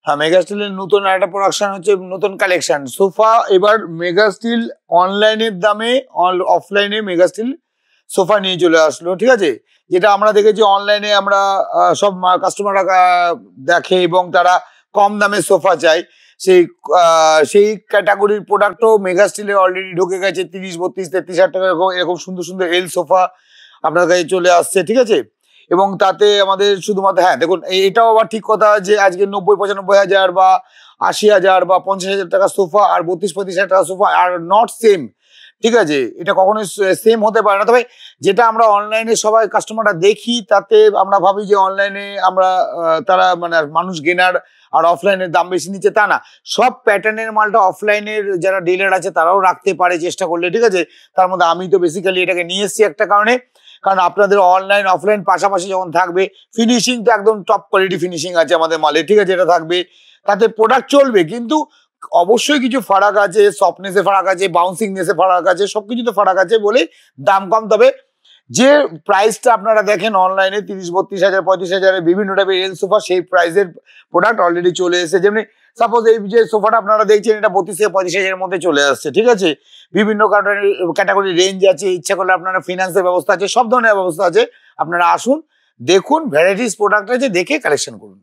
হ্যাঁ, মেগা স্টিলের নতুন একটা প্রোডাকশন হচ্ছে, নতুন কালেকশন সোফা। এবার মেগা স্টিল অনলাইনের দামে অফলাইনে মেগা স্টিল সোফা নিয়ে চলে আসলো, ঠিক আছে। যেটা আমরা দেখেছি অনলাইনে, আমরা সব কাস্টমাররা দেখে এবং তারা কম দামে সোফা চায়, সেই ক্যাটাগরির প্রোডাক্টও মেগা স্টিলে অলরেডি ঢুকে গেছে। 30, 32, 33 হাজার টাকা এরকম সুন্দর সুন্দর এল সোফা আপনার কাছে চলে আসছে, ঠিক আছে। এবং তাতে আমাদের শুধুমাত্র, হ্যাঁ দেখুন এটাও আবার ঠিক কথা যে আজকে 90-95 হাজার বা 80 হাজার বা 50 হাজার টাকা সোফা আর 32-35 হাজার টাকা সোফা আর নট সেম, ঠিক আছে। এটা কখনোই সেম হতে পারে না। তবে যেটা আমরা অনলাইনে সবাই কাস্টমাররা দেখি, তাতে আমরা ভাবি যে অনলাইনে আমরা তারা মানে মানুষ গেনার আর অফলাইনের দাম বেশি নিচ্ছে, তা না। সব প্যাটার্নের মালটা অফলাইনের যারা ডিলার আছে তারাও রাখতে পারে চেষ্টা করলে, ঠিক আছে। তার মধ্যে আমি তো বেসিক্যালি এটাকে নিয়ে এসেছি একটা কারণে, কারণ আপনাদের অনলাইন অফলাইন পাশাপাশি যখন থাকবে, ফিনিশিং তো একদম টপ কোয়ালিটি ফিনিশিং আছে আমাদের মালে, ঠিক আছে। এটা থাকবে, তাতে প্রোডাক্ট চলবে, কিন্তু অবশ্যই কিছু ফারাক আছে, সফটনেসে ফারাক আছে, বাউন্সিংনেসে ফারাক আছে, সবকিছুতে ফারাক আছে বলে দাম কম। তবে যে প্রাইসটা আপনারা দেখেন অনলাইনে 30, 32 হাজার, 35 হাজারের বিভিন্ন টাইপের এল সোফা, সেই প্রাইসের প্রোডাক্ট অলরেডি চলে এসেছে। যেমনি সাপোজ এই যে সোফাটা আপনারা দেখছেন, এটা 32 থেকে 35 হাজারের মধ্যে চলে আসছে, ঠিক আছে। বিভিন্ন ক্যাটাগরি রেঞ্জ আছে, ইচ্ছা করলে আপনারা ফিনান্সের ব্যবস্থা আছে, সব ধরনের ব্যবস্থা আছে। আপনারা আসুন, দেখুন, ভ্যারাইটিস প্রোডাক্ট আছে, দেখে কালেকশন করুন।